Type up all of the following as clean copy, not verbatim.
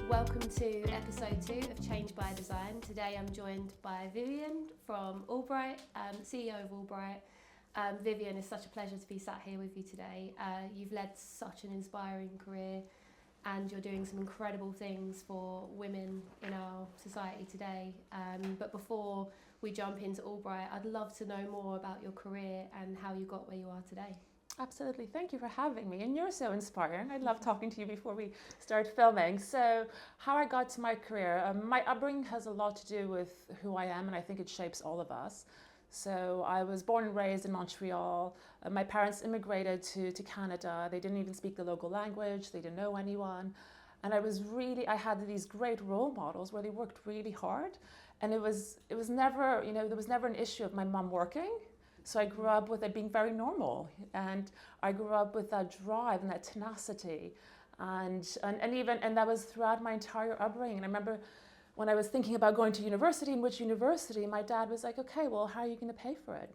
Welcome to episode 2 of Change by Design. Today I'm joined by Viviane from AllBright, CEO of AllBright. Viviane, it's such a pleasure to be sat here with you today. You've led such an inspiring career and you're doing some incredible things for women in our society today. But before we jump into AllBright, I'd love to know more about your career and how you got where you are today. Absolutely. Thank you for having me. And you're so inspiring. I love talking to you before we start filming. So how I got to my career, my upbringing has a lot to do with who I am, and I think it shapes all of us. So I was born and raised in Montreal. My parents immigrated to Canada. They didn't even speak the local language. They didn't know anyone. And I had these great role models where they worked really hard. And it was never, there was never an issue of my mom working. So I grew up with it being very normal, and I grew up with that drive and that tenacity, and that was throughout my entire upbringing. And I remember when I was thinking about going to university, in which university, my dad was like, "Okay, well, how are you going to pay for it?"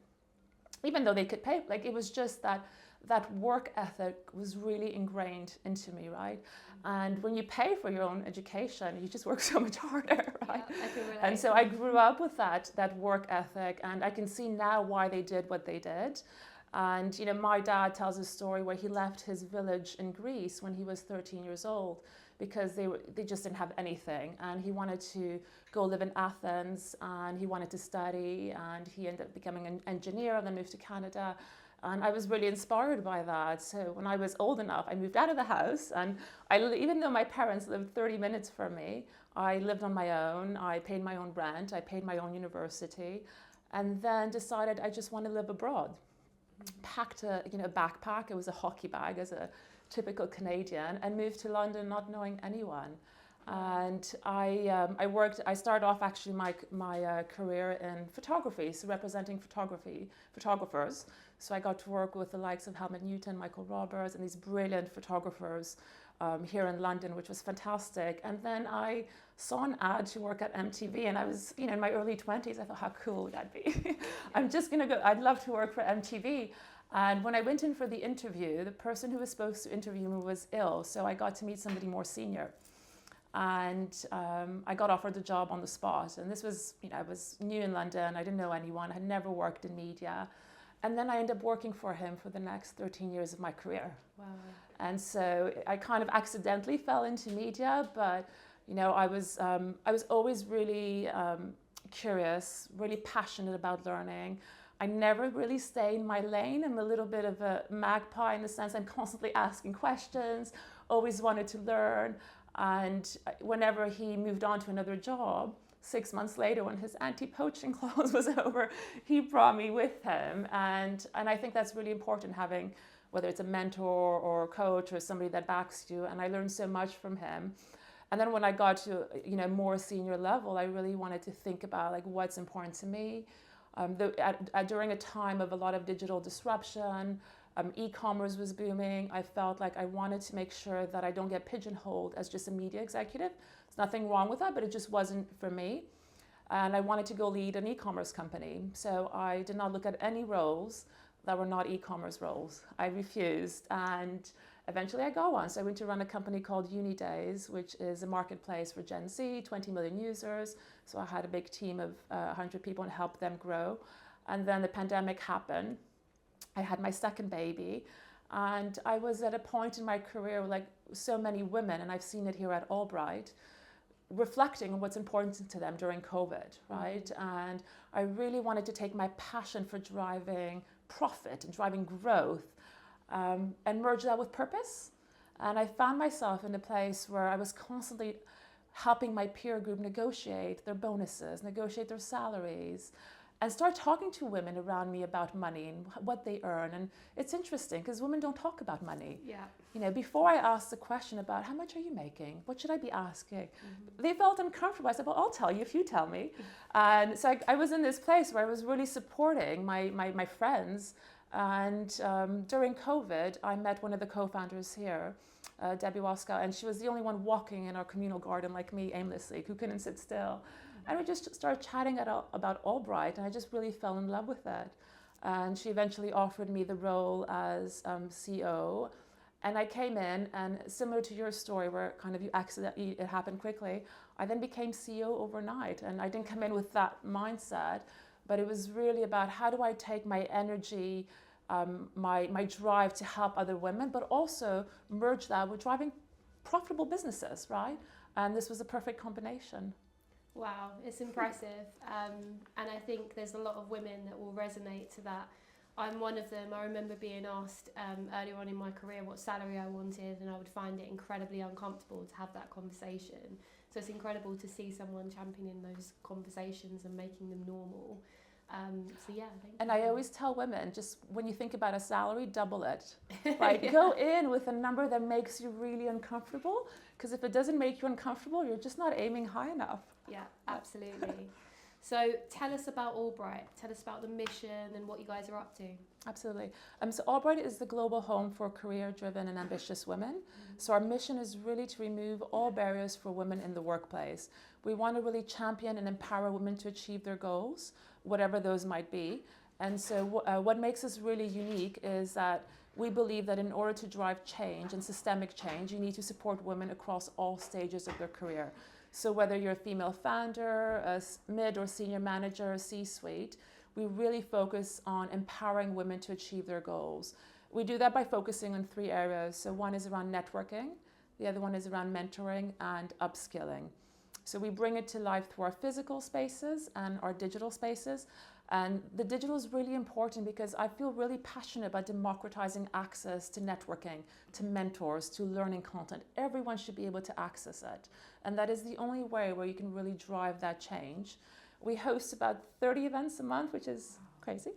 Even though they could pay, it was just that work ethic was really ingrained into me, right? And when you pay for your own education, you just work so much harder, right? Yeah, I can relate. And so I grew up with that work ethic, and I can see now why they did what they did. And my dad tells a story where he left his village in Greece when he was 13 years old because they just didn't have anything, and he wanted to go live in Athens, and he wanted to study, and he ended up becoming an engineer and then moved to Canada. And I was really inspired by that. So when I was old enough, I moved out of the house, and even though my parents lived 30 minutes from me, I lived on my own. I paid my own rent. I paid my own university, and then decided I just want to live abroad. Packed a backpack. It was a hockey bag as a typical Canadian, and moved to London not knowing anyone. And I started off actually my career in photography, so representing photographers. So I got to work with the likes of Helmut Newton, Michael Roberts, and these brilliant photographers here in London, which was fantastic. And then I saw an ad to work at MTV, and I was, in my early 20s. I thought, how cool would that be? I'm just gonna go. I'd love to work for MTV. And when I went in for the interview, the person who was supposed to interview me was ill, so I got to meet somebody more senior. And I got offered the job on the spot. And this was, I was new in London. I didn't know anyone. I had never worked in media. And then I ended up working for him for the next 13 years of my career. Wow. And so I kind of accidentally fell into media, but I was always really curious, really passionate about learning. I never really stay in my lane. I'm a little bit of a magpie in the sense I'm constantly asking questions, always wanted to learn. And whenever he moved on to another job, 6 months later, when his anti-poaching clause was over, he brought me with him. And I think that's really important, having, whether it's a mentor or a coach or somebody that backs you. And I learned so much from him. And then when I got to more senior level, I really wanted to think about what's important to me. During a time of a lot of digital disruption, e-commerce was booming. I felt like I wanted to make sure that I don't get pigeonholed as just a media executive. There's nothing wrong with that, but it just wasn't for me. And I wanted to go lead an e-commerce company. So I did not look at any roles that were not e-commerce roles. I refused, and eventually I got one. So I went to run a company called Unidays, which is a marketplace for Gen Z, 20 million users. So I had a big team of 100 people and helped them grow. And then the pandemic happened. I had my second baby, and I was at a point in my career like so many women, and I've seen it here at AllBright, reflecting on what's important to them during COVID, right? And I really wanted to take my passion for driving profit and driving growth and merge that with purpose. And I found myself in a place where I was constantly helping my peer group negotiate their bonuses, negotiate their salaries, and start talking to women around me about money and what they earn. And it's interesting because women don't talk about money. Yeah. Before I asked the question about how much are you making? What should I be asking? They felt uncomfortable. I said, well, I'll tell you if you tell me. And so I was in this place where I was really supporting my friends. And during COVID, I met one of the co-founders here, Debbie Waskow, and she was the only one walking in our communal garden like me aimlessly, who couldn't sit still. And we just started chatting about AllBright, and I just really fell in love with it. And she eventually offered me the role as CEO. And I came in, and similar to your story where kind of it happened quickly, I then became CEO overnight. And I didn't come in with that mindset, but it was really about how do I take my energy, my drive to help other women, but also merge that with driving profitable businesses, right? And this was a perfect combination. Wow, it's impressive. And I think there's a lot of women that will resonate to that. I'm one of them. I remember being asked earlier on in my career what salary I wanted, and I would find it incredibly uncomfortable to have that conversation. So it's incredible to see someone championing those conversations and making them normal. So yeah, thank And you. I always tell women, just when you think about a salary, double it. Right? Go in with a number that makes you really uncomfortable, because if it doesn't make you uncomfortable, you're just not aiming high enough. Yeah, absolutely. So tell us about AllBright. Tell us about the mission and what you guys are up to. Absolutely. So AllBright is the global home for career-driven and ambitious women. So our mission is really to remove all barriers for women in the workplace. We want to really champion and empower women to achieve their goals, whatever those might be. And so what makes us really unique is that we believe that in order to drive change and systemic change, you need to support women across all stages of their career. So whether you're a female founder, a mid or senior manager, a C-suite, we really focus on empowering women to achieve their goals. We do that by focusing on 3 areas. So one is around networking, the other one is around mentoring and upskilling. So we bring it to life through our physical spaces and our digital spaces. And the digital is really important because I feel really passionate about democratizing access to networking, to mentors, to learning content. Everyone should be able to access it. And that is the only way where you can really drive that change. We host about 30 events a month, which is crazy.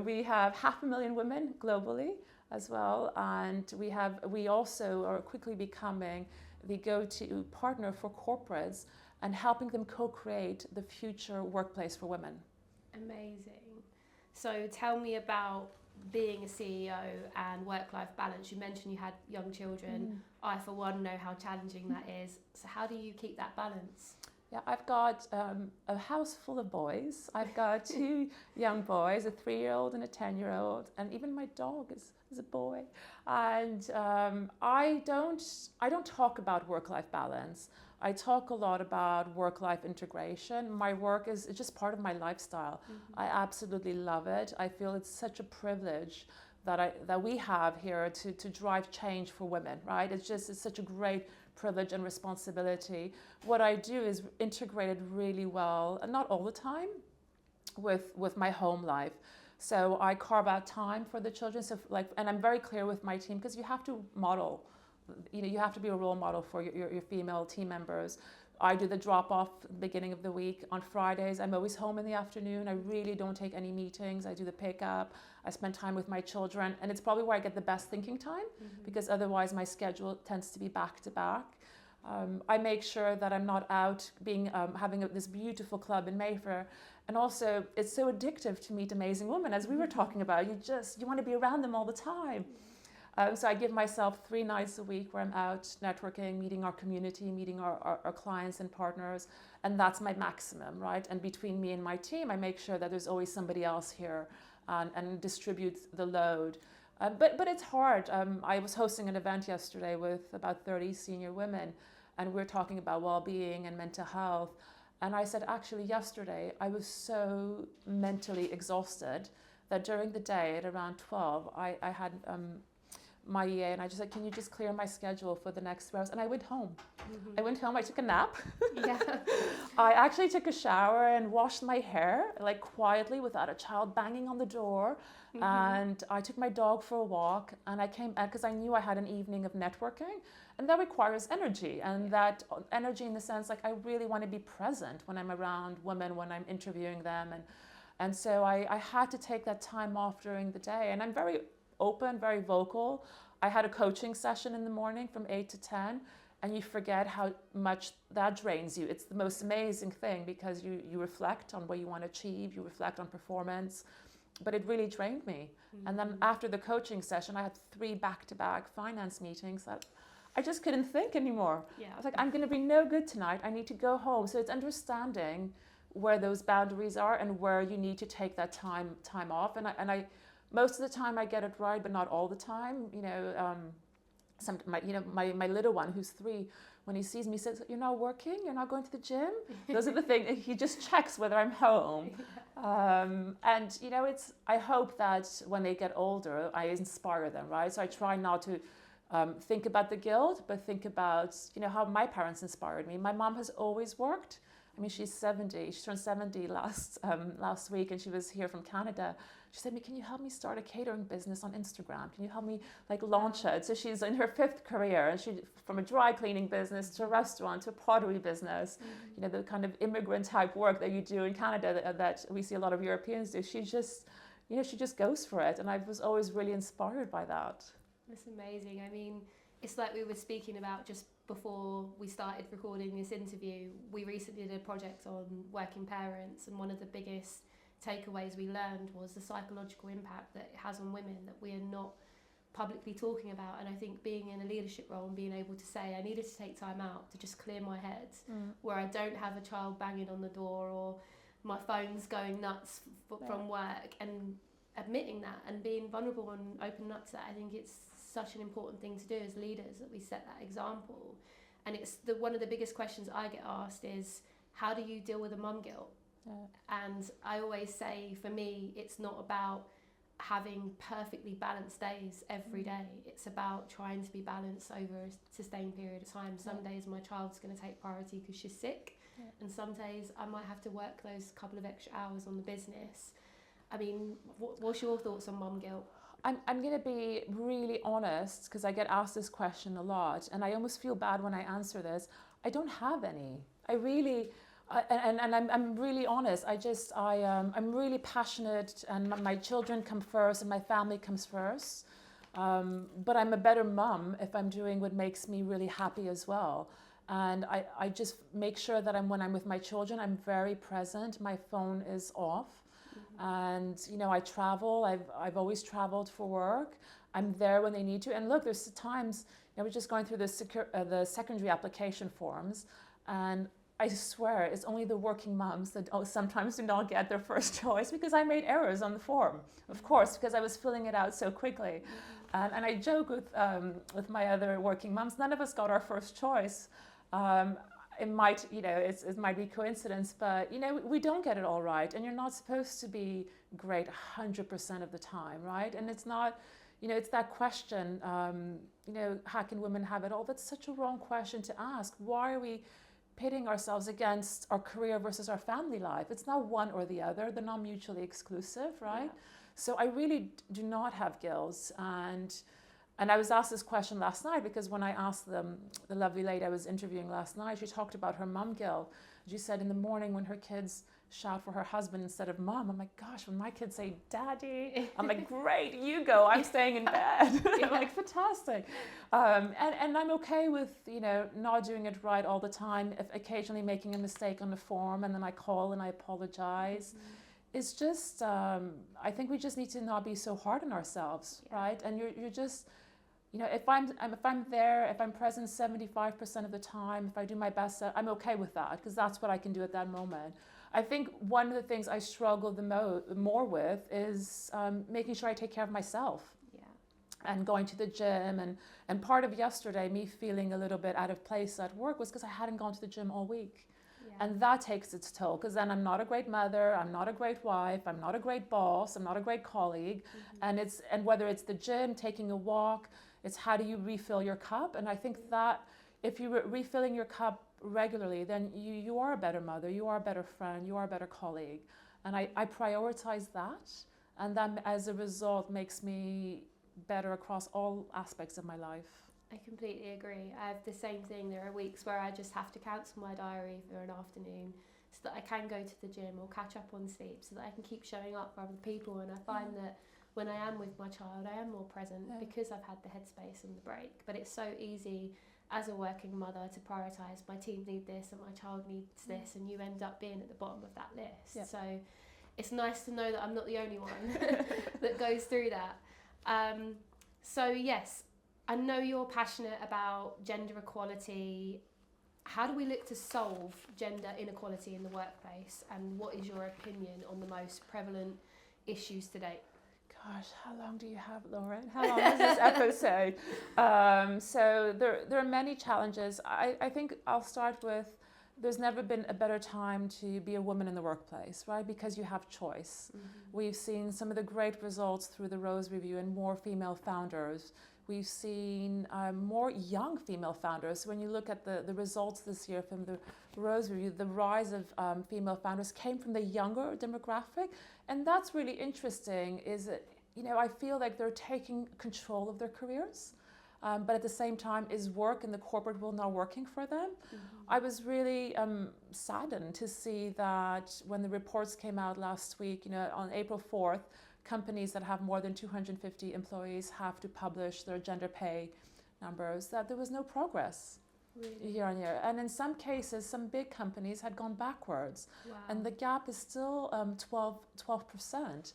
We have 500,000 women globally as well. And we also are quickly becoming the go-to partner for corporates and helping them co-create the future workplace for women. Amazing. So tell me about being a CEO and work-life balance. You mentioned you had young children. I, for one, know how challenging that is. So how do you keep that balance? Yeah, I've got a house full of boys. I've got 2 young boys, a 3-year-old and a 10-year-old, and even my dog is a boy. And I don't talk about work-life balance. I talk a lot about work-life integration. My work is just part of my lifestyle. I absolutely love it. I feel it's such a privilege that we have here to drive change for women, right? It's such a great privilege and responsibility. What I do is integrate it really well, and not all the time, with my home life. So I carve out time for the children. So and I'm very clear with my team, because you have to model. You have to be a role model for your female team members. I do the drop-off at the beginning of the week. On Fridays, I'm always home in the afternoon. I really don't take any meetings. I do the pickup. I spend time with my children. And it's probably where I get the best thinking time, because otherwise my schedule tends to be back to back. I make sure that I'm not out having this beautiful club in Mayfair. And also, it's so addictive to meet amazing women, as we were talking about. You want to be around them all the time. So I give myself 3 nights a week where I'm out networking, meeting our community, meeting our clients and partners, and that's my maximum, right? And between me and my team, I make sure that there's always somebody else here and distribute the load. But it's hard. I was hosting an event yesterday with about 30 senior women, and we're talking about well-being and mental health. And I said, actually, yesterday, I was so mentally exhausted that during the day at around 12, I had my EA, and I just said, can you just clear my schedule for the next 3 hours? And I went home. I went home, I took a nap. Yeah. I actually took a shower and washed my hair, like quietly, without a child banging on the door. And I took my dog for a walk, and I came back because I knew I had an evening of networking, and that requires energy. And that energy in the sense, like, I really want to be present when I'm around women, when I'm interviewing them. And so I had to take that time off during the day. And I'm very open, very vocal. I had a coaching session in the morning from 8 to 10, and you forget how much that drains you. It's the most amazing thing, because you reflect on what you want to achieve, you reflect on performance, but it really drained me. And then after the coaching session, I had 3 back-to-back finance meetings that I just couldn't think anymore. Yeah. I was like, I'm going to be no good tonight. I need to go home. So it's understanding where those boundaries are and where you need to take that time off. And I most of the time I get it right, but not all the time. my little one who's 3, when he sees me, says, "You're not working? You're not going to the gym?" Those are the things. He just checks whether I'm home. And I hope that when they get older, I inspire them, right? So I try not to think about the guilt, but think about, how my parents inspired me. My mom has always worked. I mean, she's 70. She turned 70 last week, and she was here from Canada. She said to me, "Can you help me start a catering business on Instagram? Can you help me launch it?" So she's in her 5th career, and she, from a dry cleaning business to a restaurant to a pottery business, the kind of immigrant type work that you do in Canada that we see a lot of Europeans do. She just goes for it, and I was always really inspired by that. That's amazing. I mean, it's like we were speaking about just before we started recording this interview. We recently did a project on working parents, and one of the biggest takeaways we learned was the psychological impact that it has on women that we are not publicly talking about. And I think being in a leadership role and being able to say, I needed to take time out to just clear my head, where I don't have a child banging on the door or my phone's going nuts from work, and admitting that and being vulnerable and opening up to that. I think it's such an important thing to do as leaders, that we set that example. And it's one of the biggest questions I get asked is, how do you deal with the mum guilt? And I always say, for me, it's not about having perfectly balanced days every day. It's about trying to be balanced over a sustained period of time. Some days my child's going to take priority because she's sick, and some days I might have to work those couple of extra hours on the business. I mean, what's your thoughts on mum guilt? I'm going to be really honest, because I get asked this question a lot, and I almost feel bad when I answer this. I don't have any. I really... I'm really honest. I'm really passionate, and my children come first, and my family comes first. But I'm a better mum if I'm doing what makes me really happy as well. And I just make sure that when I'm with my children, I'm very present. My phone is off, and I travel. I've always traveled for work. I'm there when they need to. And look, there's times we're just going through the secondary application forms, and I swear it's only the working mums that sometimes do not get their first choice, because I made errors on the form, of course, because I was filling it out so quickly. And I joke with my other working mums, none of us got our first choice. It might, it might be coincidence, but we don't get it all right, and you're not supposed to be great 100% of the time, right? And it's not, it's that question, how can women have it all? That's such a wrong question to ask. Why are we pitting ourselves against our career versus our family life? It's not one or the other. They're not mutually exclusive, right? Yeah. So I really do not have guilt. And I was asked this question last night, because when I asked the lovely lady I was interviewing last night, she talked about her mum guilt. She said in the morning when her kids shout for her husband instead of mom, I'm like, gosh, when my kids say daddy, I'm like, great, you go, I'm staying in bed. I'm like, fantastic. And I'm okay with, not doing it right all the time, if occasionally making a mistake on the form, and then I call and I apologize. It's just, I think we just need to not be so hard on ourselves, right? And you're just, if I'm there, if I'm present 75% of the time, if I do my best, I'm okay with that, because that's what I can do at that moment. I think one of the things I struggle the more with is making sure I take care of myself. And going to the gym, and part of yesterday, me feeling a little bit out of place at work, was because I hadn't gone to the gym all week. And that takes its toll, because then I'm not a great mother, I'm not a great wife, I'm not a great boss, I'm not a great colleague. And whether it's the gym, taking a walk, it's how do you refill your cup. And I think that if you're refilling your cup regularly, then you are a better mother, you are a better friend, you are a better colleague. And I prioritize that, and that as a result makes me better across all aspects of my life. I completely agree. I have the same thing. There are weeks where I just have to cancel my diary for an afternoon so that I can go to the gym or catch up on sleep, so that I can keep showing up for other people. And I find that when I am with my child, I am more present because I've had the headspace and the break. But it's so easy as a working mother to prioritise, my team need this and my child needs this, and you end up being at the bottom of that list. So it's nice to know that I'm not the only one that goes through that. So yes, I know you're passionate about gender equality. How do we look to solve gender inequality in the workplace, and what is your opinion on the most prevalent issues today? Gosh, how long do you have, Lauren? How long is this episode? So there are many challenges. I think I'll start with there's never been a better time to be a woman in the workplace, right? Because you have choice. We've seen some of the great results through the Rose Review and more female founders. We've seen more young female founders. So when you look at the results this year from the Rose Review, the rise of female founders came from the younger demographic. And that's really interesting is that, you know, I feel like they're taking control of their careers. But at the same time, is work in the corporate world not working for them? I was really saddened to see that when the reports came out last week, you know, on April 4th, companies that have more than 250 employees have to publish their gender pay numbers, that there was no progress year on year. And in some cases, some big companies had gone backwards. Wow. And the gap is still 12%.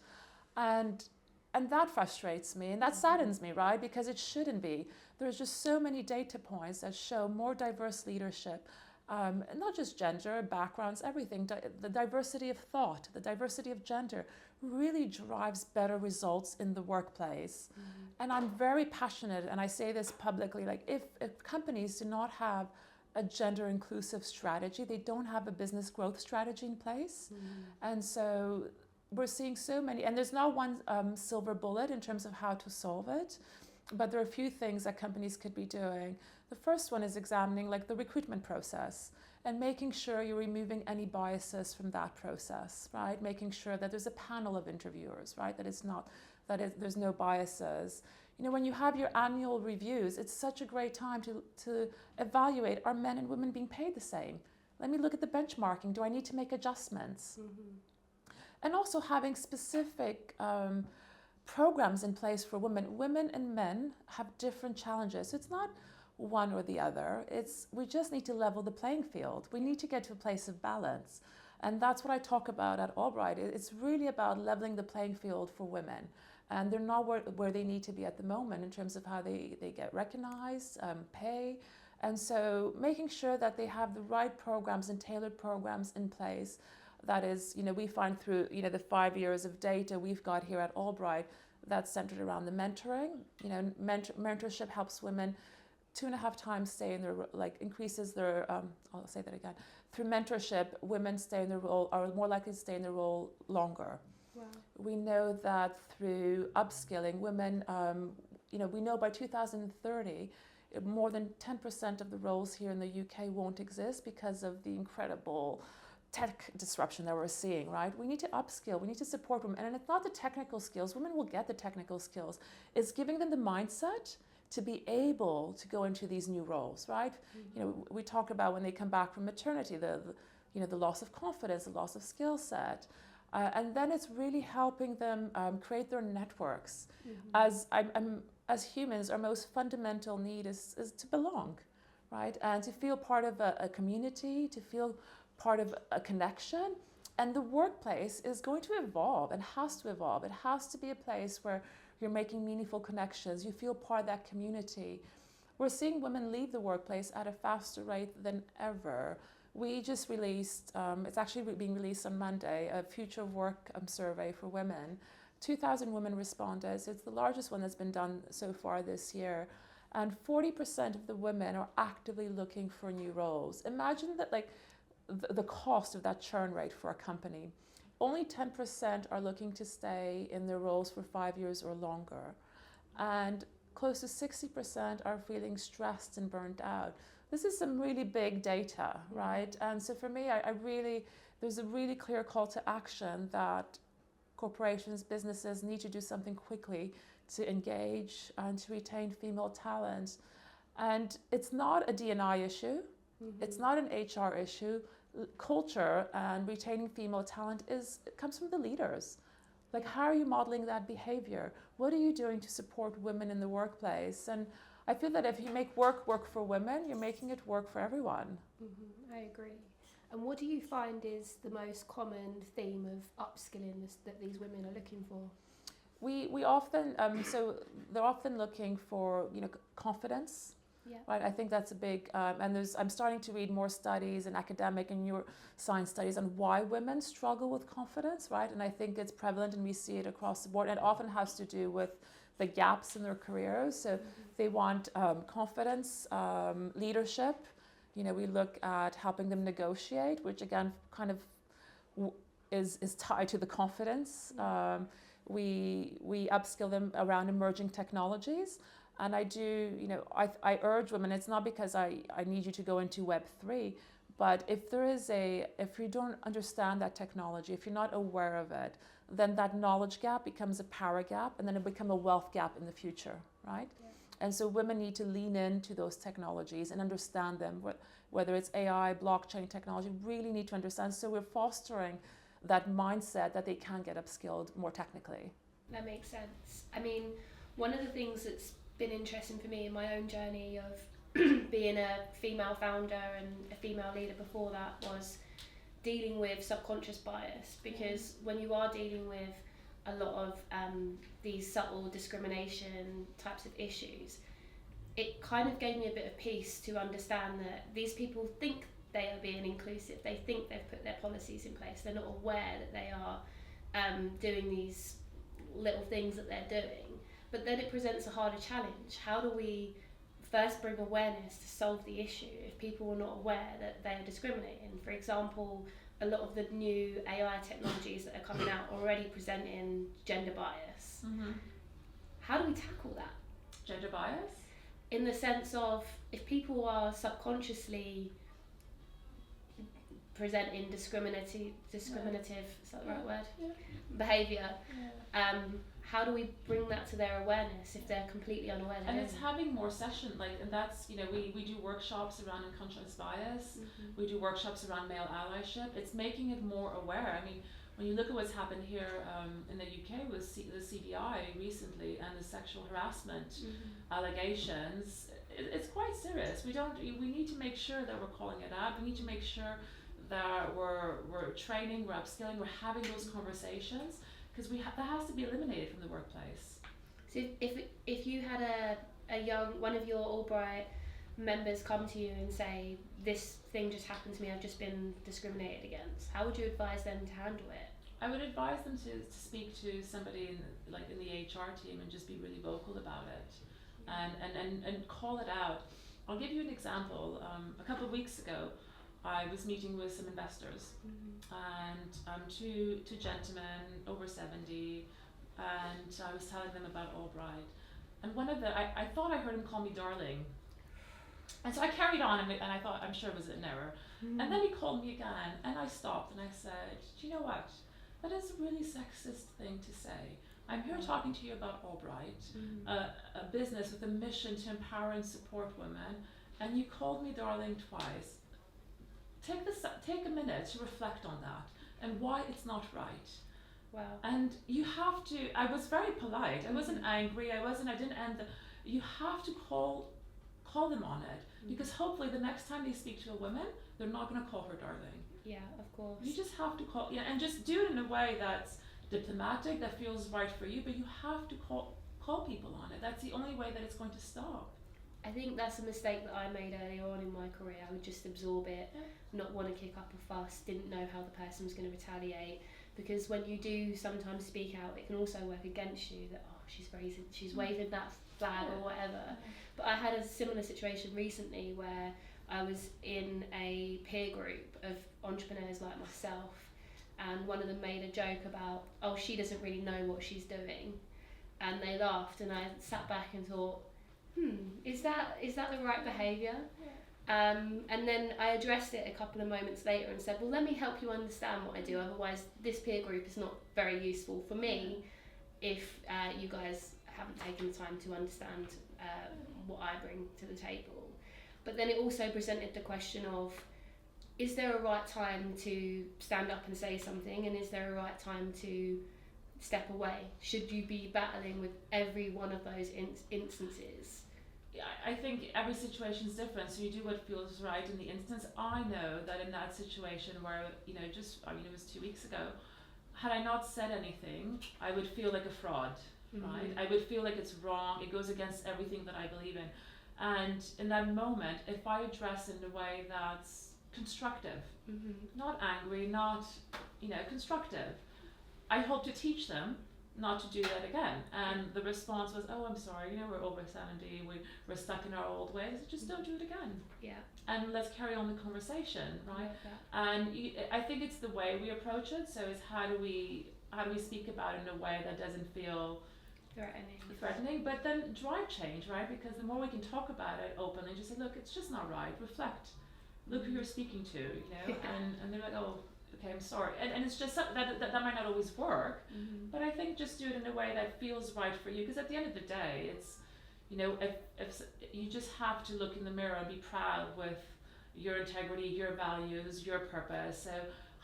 And that frustrates me and that saddens me, right? Because it shouldn't be. There's just so many data points that show more diverse leadership, not just gender, backgrounds, everything. The diversity of thought, the diversity of gender really drives better results in the workplace. And I'm very passionate, and I say this publicly, like if companies do not have a gender inclusive strategy, they don't have a business growth strategy in place. And so we're seeing so many, and there's not one silver bullet in terms of how to solve it, but there are a few things that companies could be doing. The first one is examining like the recruitment process and making sure you're removing any biases from that process, right? Making sure that there's a panel of interviewers, right? There's no biases. You know, when you have your annual reviews, it's such a great time to evaluate, are men and women being paid the same? Let me look at the benchmarking. Do I need to make adjustments? And also having specific programs in place for women. Women and men have different challenges. It's not one or the other. We just need to level the playing field. We need to get to a place of balance. And that's what I talk about at AllBright. It's really about leveling the playing field for women. And they're not where they need to be at the moment in terms of how they get recognized, pay. And so making sure that they have the right programs and tailored programs in place. That is, you know, we find through, you know, the 5 years of data we've got here at AllBright that's centered around the mentoring. You know, mentorship helps women 2.5 times stay in their, like increases their, I'll say that again. Through mentorship, women stay in their role, are more likely to stay in their role longer. Wow. We know that through upskilling, women, you know, we know by 2030, more than 10% of the roles here in the UK won't exist because of the incredible tech disruption that we're seeing, right? We need to upskill, we need to support women. And it's not the technical skills, women will get the technical skills. It's giving them the mindset to be able to go into these new roles, right? You know, we talk about when they come back from maternity, you know, the loss of confidence, the loss of skill set. And then it's really helping them create their networks. As humans, our most fundamental need is to belong, right? And to feel part of a community, to feel part of a connection. And the workplace is going to evolve and has to evolve. It has to be a place where you're making meaningful connections, you feel part of that community. We're seeing women leave the workplace at a faster rate than ever. We just released, it's actually being released on Monday, a future of work survey for women. 2,000 women responded. So it's the largest one that's been done so far this year. And 40% of the women are actively looking for new roles. Imagine that, like, the cost of that churn rate for a company. Only 10% are looking to stay in their roles for 5 years or longer. And close to 60% are feeling stressed and burnt out. This is some really big data, right? And so for me, there's a really clear call to action that corporations, businesses need to do something quickly to engage and to retain female talent. And it's not a D&I issue. It's not an HR issue. Culture and retaining female talent it comes from the leaders. Like, how are you modeling that behavior? What are you doing to support women in the workplace? And I feel that if you make work for women, you're making it work for everyone. I agree. And what do you find is the most common theme of upskilling that these women are looking for? We often, so they're often looking for, you know, confidence. Yeah. Right, I think that's a big, and I'm starting to read more studies and academic and neuroscience studies on why women struggle with confidence, right? And I think it's prevalent and we see it across the board. And it often has to do with the gaps in their careers. So they want confidence, leadership. You know, we look at helping them negotiate, which again kind of is tied to the confidence. We upskill them around emerging technologies. And I do, you know, I urge women, it's not because I need you to go into Web3, but if you don't understand that technology, if you're not aware of it, then that knowledge gap becomes a power gap, and then it becomes a wealth gap in the future, right? Yeah. And so women need to lean into those technologies and understand them, whether it's AI, blockchain technology, really need to understand. So we're fostering that mindset that they can get upskilled more technically. That makes sense. I mean, one of the things that's been interesting for me in my own journey of being a female founder and a female leader before that was dealing with subconscious bias, because when you are dealing with a lot of these subtle discrimination types of issues, it kind of gave me a bit of peace to understand that these people think they are being inclusive, they think they've put their policies in place, they're not aware that they are doing these little things that they're doing. But then it presents a harder challenge. How do we first bring awareness to solve the issue if people are not aware that they're discriminating? For example, a lot of the new AI technologies that are coming out already presenting gender bias. How do we tackle that? Gender bias? In the sense of, if people are subconsciously presenting discriminative, is that the right word? Yeah. Behaviour. Yeah. How do we bring that to their awareness if they're completely unaware? And it's having more sessions, and that's, you know, we do workshops around unconscious bias. We do workshops around male allyship. It's making it more aware. I mean, when you look at what's happened here in the UK with the CBI recently and the sexual harassment allegations, it's quite serious. We need to make sure that we're calling it out. We need to make sure that we're training, we're upskilling, we're having those conversations. Because that has to be eliminated from the workplace. So if you had one of your AllBright members come to you and say, this thing just happened to me, I've just been discriminated against, how would you advise them to handle it? I would advise them to speak to somebody in the HR team and just be really vocal about it, and call it out. I'll give you an example. A couple of weeks ago, I was meeting with some investors, and two gentlemen over 70, and I was telling them about AllBright. And one of I thought I heard him call me darling. And so I carried on, and I thought, I'm sure it was an error. And then he called me again, and I stopped and I said, do you know what? That is a really sexist thing to say. I'm here talking to you about AllBright, a business with a mission to empower and support women, and you called me darling twice. Take a minute to reflect on that and why it's not right. Wow. And you have to, I was very polite, I wasn't angry, I didn't end you have to call them on it, because hopefully the next time they speak to a woman, they're not going to call her darling. Yeah, of course. You just have to call, and just do it in a way that's diplomatic, that feels right for you, but you have to call people on it. That's the only way that it's going to stop. I think that's a mistake that I made earlier on in my career. I would just absorb it, not want to kick up a fuss, didn't know how the person was going to retaliate. Because when you do sometimes speak out, it can also work against you, that, she's waving that flag or whatever. But I had a similar situation recently where I was in a peer group of entrepreneurs like myself, and one of them made a joke about, she doesn't really know what she's doing. And they laughed, and I sat back and thought, is that the right behaviour? And then I addressed it a couple of moments later and said, well, let me help you understand what I do, otherwise this peer group is not very useful for me if you guys haven't taken the time to understand what I bring to the table. But then it also presented the question of, is there a right time to stand up and say something, and is there a right time to step away? Should you be battling with every one of those instances? I think every situation is different, so you do what feels right in the instance. I know that in that situation where, it was 2 weeks ago, had I not said anything, I would feel like a fraud, right? I would feel like it's wrong, it goes against everything that I believe in. And in that moment, if I address in a way that's constructive, not angry, not, constructive, I hope to teach them not to do that again. And the response was, oh, I'm sorry, we're over 70, we're stuck in our old ways, just don't do it again. Yeah. And let's carry on the conversation, right? And I think it's the way we approach it. So it's how do we speak about it in a way that doesn't feel threatening, but then drive change, right? Because the more we can talk about it openly, just say, look, it's just not right, reflect, look who you're speaking to, and they're like, oh, okay, I'm sorry. And it's just that might not always work, but I think just do it in a way that feels right for you, because at the end of the day, it's, if you just have to look in the mirror and be proud with your integrity, your values, your purpose. So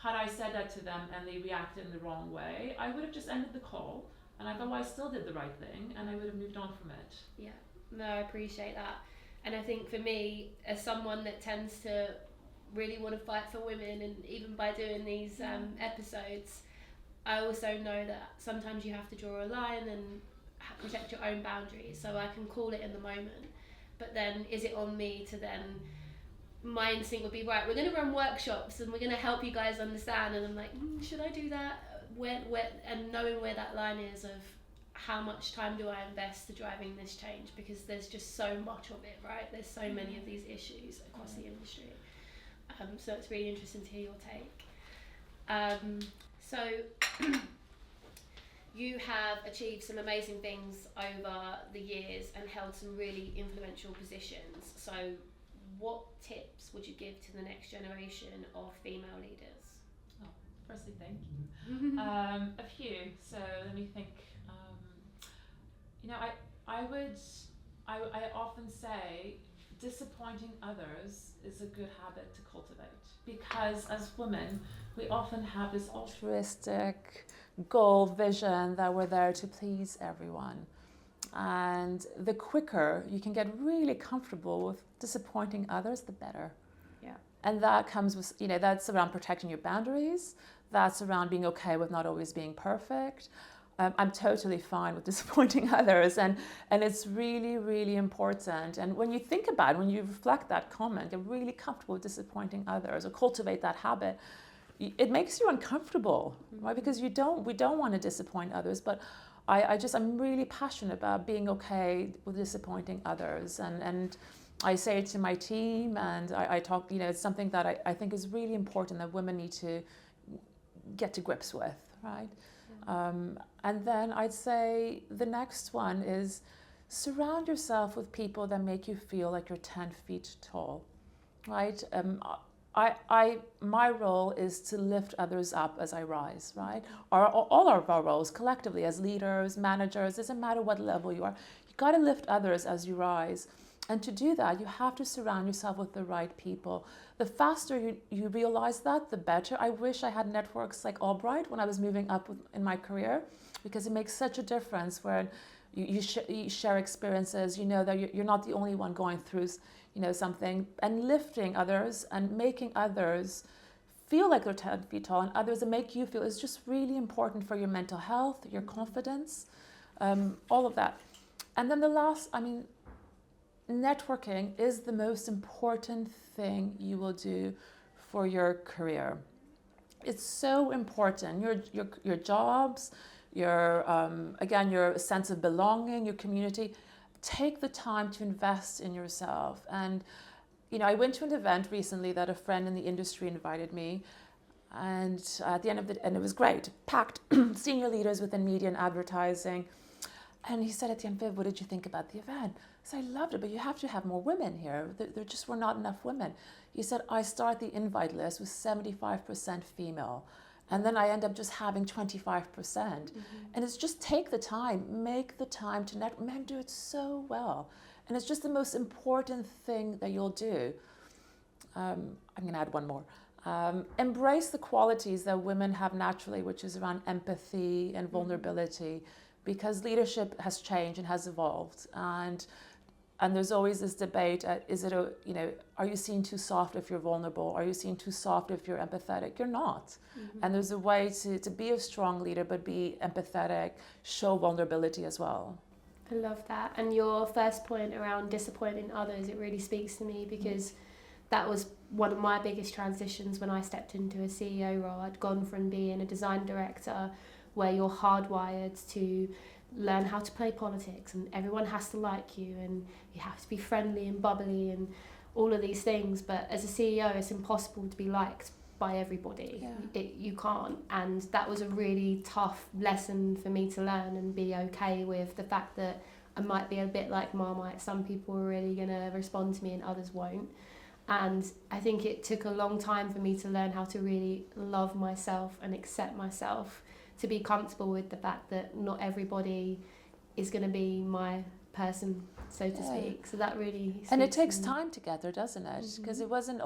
had I said that to them and they reacted in the wrong way, I would have just ended the call. And I thought, well, I still did the right thing, and I would have moved on from it. Yeah, no, I appreciate that. And I think for me, as someone that tends to really want to fight for women, and even by doing these episodes, I also know that sometimes you have to draw a line and protect your own boundaries. So I can call it in the moment, but then is it on me to then, my instinct would be, right, we're going to run workshops and we're going to help you guys understand, and I'm like, should I do that? Where, and knowing where that line is of how much time do I invest to driving this change, because there's just so much of it, right? There's so many of these issues across the industry. So it's really interesting to hear your take. So you have achieved some amazing things over the years and held some really influential positions. So what tips would you give to the next generation of female leaders? Firstly, thank you. A few. So let me think. I often say disappointing others is a good habit to cultivate, because as women, we often have this altruistic goal, vision that we're there to please everyone. And the quicker you can get really comfortable with disappointing others, the better. Yeah. And that comes with, that's around protecting your boundaries. That's around being okay with not always being perfect. I'm totally fine with disappointing others. And it's really, really important. And when you think about it, when you reflect that comment, you're really comfortable with disappointing others or cultivate that habit, it makes you uncomfortable, right? Because we don't want to disappoint others. But I'm really passionate about being okay with disappointing others. And I say it to my team, and I talk, it's something that I think is really important that women need to get to grips with, right? And then I'd say the next one is surround yourself with people that make you feel like you're 10 feet tall, right? My role is to lift others up as I rise, right? All of our roles collectively as leaders, managers, doesn't matter what level you are, you got to lift others as you rise. And to do that, you have to surround yourself with the right people. The faster you realize that, the better. I wish I had networks like AllBright when I was moving up in my career, because it makes such a difference when you share experiences, that you're not the only one going through something, and lifting others and making others feel like they're 10 feet tall, and others that make you feel, is just really important for your mental health, your confidence, all of that. And then the last, networking is the most important thing you will do for your career. It's so important. Your jobs, your sense of belonging, your community. Take the time to invest in yourself. And I went to an event recently that a friend in the industry invited me, and at the end of and it was great, packed, senior leaders within media and advertising. And he said at the end, Viv, what did you think about the event? I said, I loved it, but you have to have more women here. There just were not enough women. He said, I start the invite list with 75% female. And then I end up just having 25%. And it's just take the time, make the time to network. Men do it so well. And it's just the most important thing that you'll do. I'm going to add one more. Embrace the qualities that women have naturally, which is around empathy and vulnerability. Because leadership has changed and has evolved, and there's always this debate: are you seen too soft if you're vulnerable? Are you seen too soft if you're empathetic? You're not. And there's a way to be a strong leader, but be empathetic, show vulnerability as well. I love that. And your first point around disappointing others, it really speaks to me, because that was one of my biggest transitions when I stepped into a CEO role. I'd gone from being a design director where you're hardwired to learn how to play politics and everyone has to like you and you have to be friendly and bubbly and all of these things. But as a CEO, it's impossible to be liked by everybody. You can't. And that was a really tough lesson for me to learn and be okay with the fact that I might be a bit like Marmite. Some people are really going to respond to me and others won't. And I think it took a long time for me to learn how to really love myself and accept myself, to be comfortable with the fact that not everybody is going to be my person, so to speak. So that really and it takes time to get there, doesn't it? Because I wasn't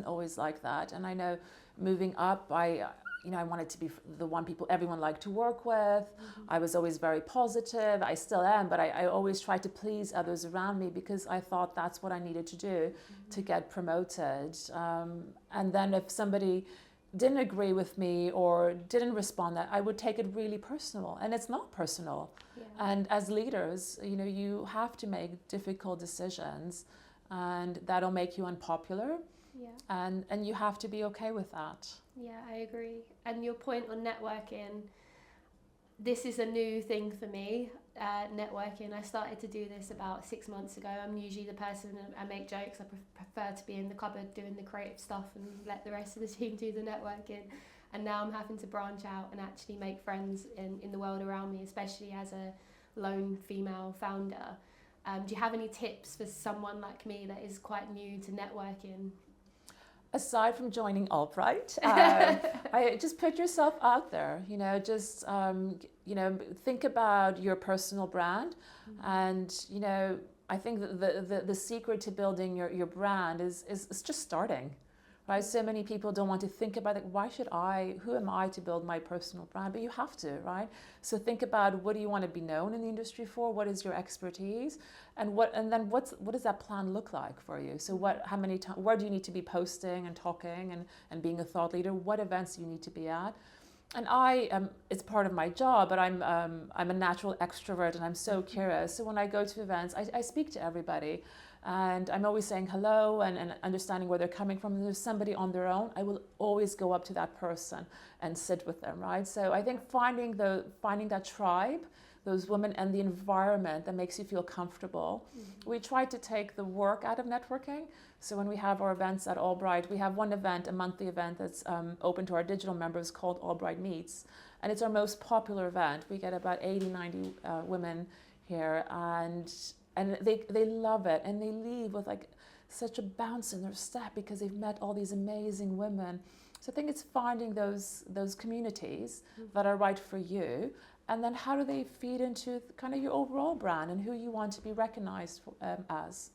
always like that. And I know moving up, I wanted to be the one everyone liked to work with. I was always very positive. I still am, but I always tried to please others around me because I thought that's what I needed to do to get promoted. And then if somebody didn't agree with me or didn't respond, that I would take it really personal, and it's not personal. And as leaders, you have to make difficult decisions, and that'll make you unpopular. And you have to be okay with that. Yeah, I agree. And your point on networking, this is a new thing for me, networking. I started to do this about 6 months ago. I'm usually the person, I make jokes, I prefer to be in the cupboard doing the creative stuff and let the rest of the team do the networking. And now I'm having to branch out and actually make friends in the world around me, especially as a lone female founder. Do you have any tips for someone like me that is quite new to networking? Aside from joining AllBright, I just put yourself out there. Think about your personal brand, and I think that the secret to building your brand is just starting. Right? So many people don't want to think about it. Who am I to build my personal brand? But you have to, right? So think about, what do you want to be known in the industry for? What is your expertise? And then what does that plan look like for you? So where do you need to be posting and talking and being a thought leader? What events do you need to be at? And it's part of my job, but I'm a natural extrovert and I'm so curious. So when I go to events, I speak to everybody. And I'm always saying hello and understanding where they're coming from. If there's somebody on their own, I will always go up to that person and sit with them, right? So I think finding that tribe, those women, and the environment that makes you feel comfortable. We try to take the work out of networking. So when we have our events at AllBright, we have one event, a monthly event that's open to our digital members called AllBright Meets. And it's our most popular event. We get about 80, 90 women here, and they love it, and they leave with like such a bounce in their step because they've met all these amazing women. So I think it's finding those communities that are right for you, and then how do they feed into kind of your overall brand and who you want to be recognized as.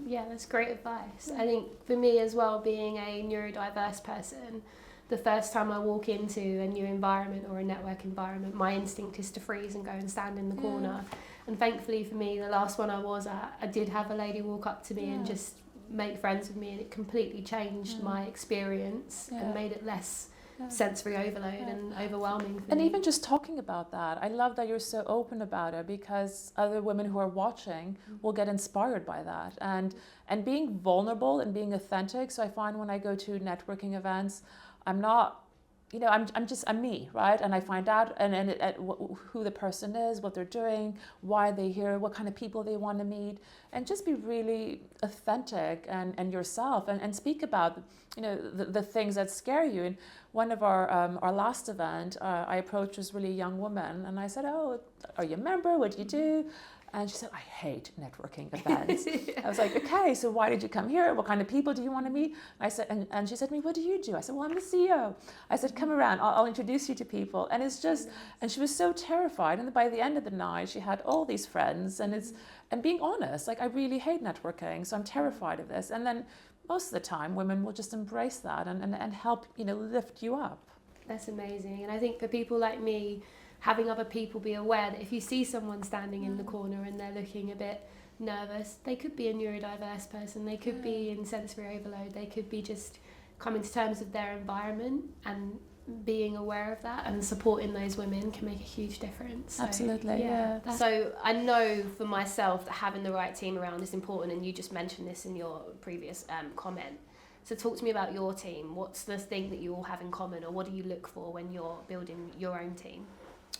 Yeah, that's great advice. I think for me as well, being a neurodiverse person, the first time I walk into a new environment or a network environment, my instinct is to freeze and go and stand in the corner. And thankfully for me, the last one I was at, I did have a lady walk up to me and just make friends with me, and it completely changed my experience and made it less sensory overload and overwhelming for me. And even just talking about that, I love that you're so open about it, because other women who are watching will get inspired by that. And being vulnerable and being authentic. So I find when I go to networking events, I'm not, I'm me, right? And I find out who the person is, what they're doing, why they're here, what kind of people they want to meet, and just be really authentic and yourself, and speak about, the things that scare you. And one of our last event, I approached this really young woman, and I said, "Oh, are you a member? What do you do?" And she said, "I hate networking events." I was like, "Okay, so why did you come here? What kind of people do you want to meet?" I said, and she said to me, "What do you do?" I said, "Well, I'm the CEO." I said, "Come around, I'll introduce you to people." And it's just, and she was so terrified. And by the end of the night, she had all these friends, and being honest, like, I really hate networking, so I'm terrified of this. And then most of the time, women will just embrace that and help, lift you up. That's amazing. And I think for people like me, having other people be aware that if you see someone standing in the corner and they're looking a bit nervous, they could be a neurodiverse person, they could be in sensory overload, they could be just coming to terms with their environment and being aware of that and supporting those women can make a huge difference. So, Absolutely, yeah. So I know for myself that having the right team around is important, and you just mentioned this in your previous comment. So talk to me about your team. What's the thing that you all have in common, or what do you look for when you're building your own team?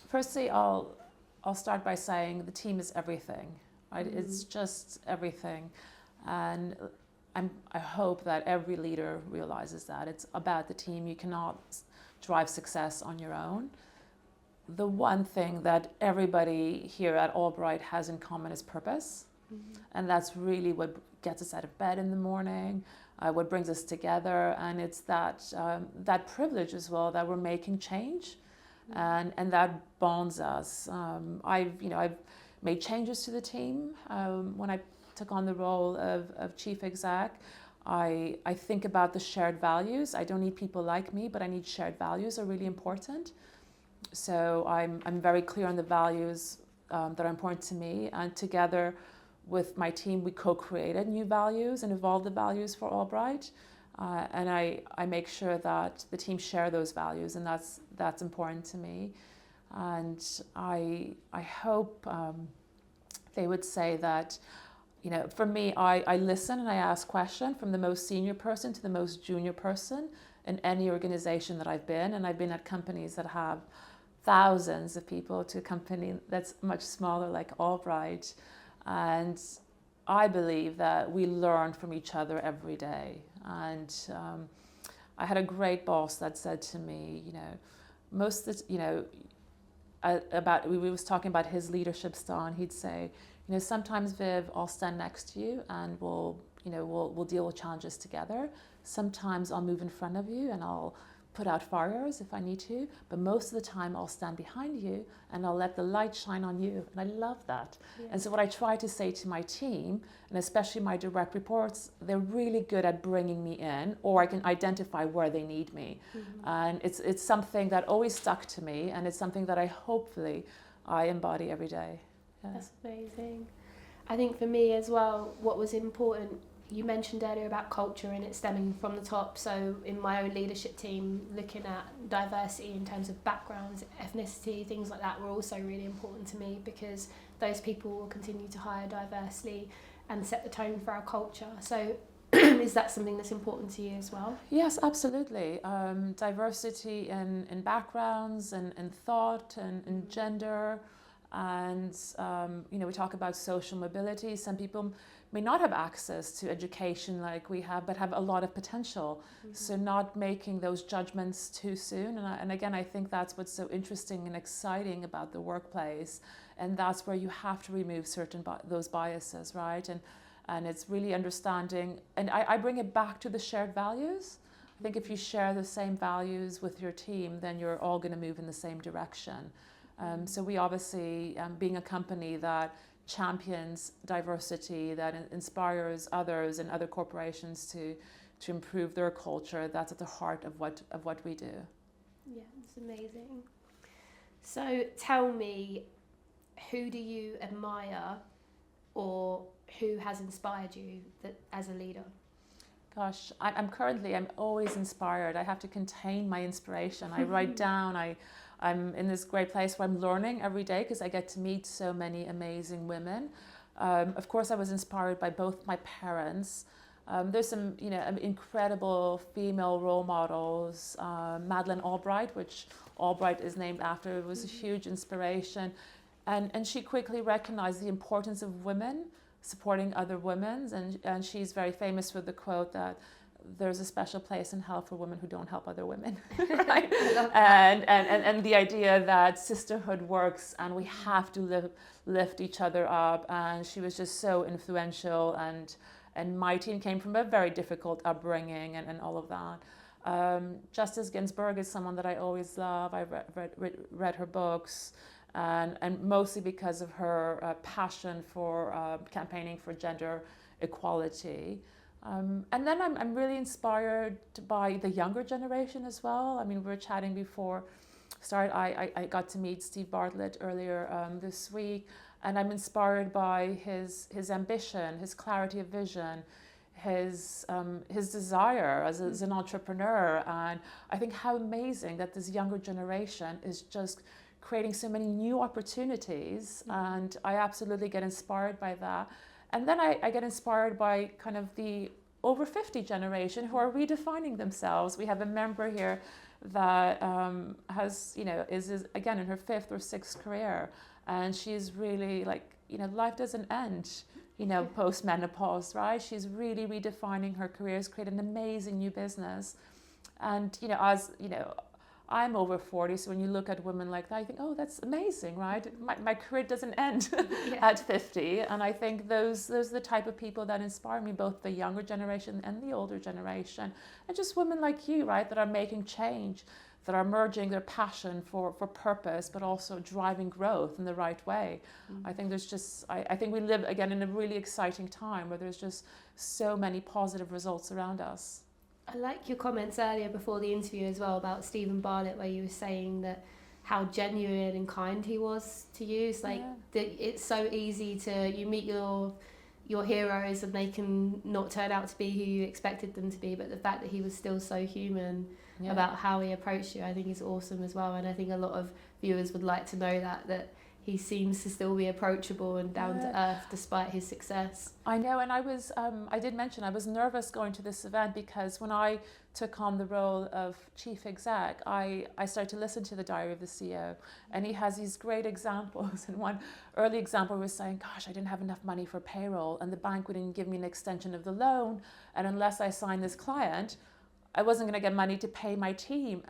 Firstly, I'll start by saying the team is everything, right? Mm-hmm. It's just everything. And I hope that every leader realizes that. It's about the team. You cannot drive success on your own. The one thing that everybody here at AllBright has in common is purpose. Mm-hmm. And that's really what gets us out of bed in the morning, what brings us together. And it's that privilege as well that we're making change. And that bonds us. I've made changes to the team. When I took on the role of chief exec, I think about the shared values. I don't need people like me, but I need shared values are really important. So I'm very clear on the values that are important to me. And together with my team, we co-created new values and evolved the values for AllBright. And I make sure that the team share those values, and that's important to me. And I hope they would say that, for me, I listen and I ask questions from the most senior person to the most junior person in any organization that I've been. And I've been at companies that have thousands of people to a company that's much smaller like AllBright. And I believe that we learn from each other every day. And I had a great boss that said to me, most of the, we was talking about his leadership style, and he'd say, sometimes Viv, I'll stand next to you and we'll deal with challenges together. Sometimes I'll move in front of you and I'll put out fires if I need to, but most of the time I'll stand behind you and I'll let the light shine on you. And I love that. Yeah. And so what I try to say to my team, and especially my direct reports, they're really good at bringing me in, or I can identify where they need me. Mm-hmm. And it's something that always stuck to me, and it's something that I embody every day. Yeah. That's amazing. I think for me as well, what was important, you mentioned earlier about culture and it stemming from the top. So in my own leadership team, looking at diversity in terms of backgrounds, ethnicity, things like that were also really important to me, because those people will continue to hire diversely and set the tone for our culture. So is that something that's important to you as well? Yes, absolutely. Diversity in backgrounds and thought and gender. And, we talk about social mobility. Some people may not have access to education like we have, but have a lot of potential. Mm-hmm. So not making those judgments too soon. And again, I think that's what's so interesting and exciting about the workplace. And that's where you have to remove those biases, right? And it's really understanding. And I bring it back to the shared values. I think if you share the same values with your team, then you're all going to move in the same direction. So we obviously, being a company that champions diversity, that inspires others and other corporations to improve their culture, that's at the heart of what we do. Yeah, it's amazing. So tell me, who do you admire, or who has inspired you as a leader? Gosh, I'm always inspired. I have to contain my inspiration. I write down, I'm in this great place where I'm learning every day because I get to meet so many amazing women. Of course, I was inspired by both my parents. There's some, incredible female role models. Madeleine AllBright, which AllBright is named after, was a huge inspiration. And she quickly recognized the importance of women supporting other women. And she's very famous for the quote that there's a special place in hell for women who don't help other women. Right? and the idea that sisterhood works and we have to lift each other up. And she was just so influential, and my team came from a very difficult upbringing and all of that. Justice Ginsburg is someone that I always love. I read her books, and mostly because of her passion for campaigning for gender equality. And then I'm really inspired by the younger generation as well. I mean, we were chatting before I got to meet Steve Bartlett earlier this week, and I'm inspired by his ambition, his clarity of vision, his desire as an entrepreneur. And I think how amazing that this younger generation is just creating so many new opportunities, and I absolutely get inspired by that. And then I get inspired by kind of the over 50 generation who are redefining themselves. We have a member here that has, is again in her 5th or 6th career, and she's really like, life doesn't end, post menopause, right? She's really redefining her careers, creating an amazing new business. And I'm over 40, so when you look at women like that, I think, oh, that's amazing, right? My career doesn't end at 50. And I think those are the type of people that inspire me, both the younger generation and the older generation. And just women like you, right, that are making change, that are merging their passion for purpose, but also driving growth in the right way. I think I think we live, again, in a really exciting time where there's just so many positive results around us. I like your comments earlier before the interview as well about Stephen Bartlett, where you were saying that how genuine and kind he was to you. It's like it's so easy you meet your heroes and they can not turn out to be who you expected them to be, but the fact that he was still so human about how he approached you, I think is awesome as well. And I think a lot of viewers would like to know that he seems to still be approachable and down to earth despite his success. I know, and I did mention I was nervous going to this event because when I took on the role of chief exec, I started to listen to the Diary of the CEO, and he has these great examples. And one early example was saying, gosh, I didn't have enough money for payroll, and the bank wouldn't give me an extension of the loan, and unless I signed this client, I wasn't going to get money to pay my team.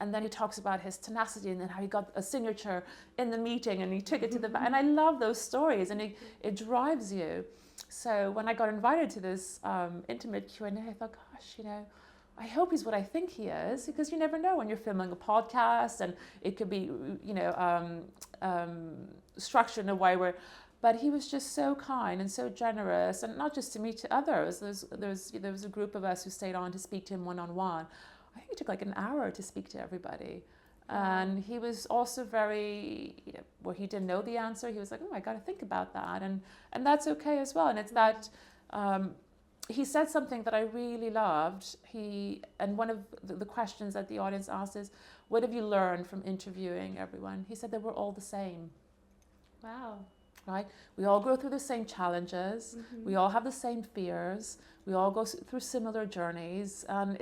And then he talks about his tenacity and then how he got a signature in the meeting and he took it to the bank. And I love those stories, and it drives you. So when I got invited to this intimate Q&A, I thought, gosh, I hope he's what I think he is, because you never know when you're filming a podcast, and it could be, structured in a way where. But he was just so kind and so generous, and not just to me, to others. There was a group of us who stayed on to speak to him one-on-one. I think it took like an hour to speak to everybody. And he was also very, where he didn't know the answer, he was like, oh, I got to think about that. And that's okay as well. And it's that, he said something that I really loved. And one of the questions that the audience asked is, what have you learned from interviewing everyone? He said they were all the same. Wow. Right? We all go through the same challenges. We all have the same fears. We all go through similar journeys. And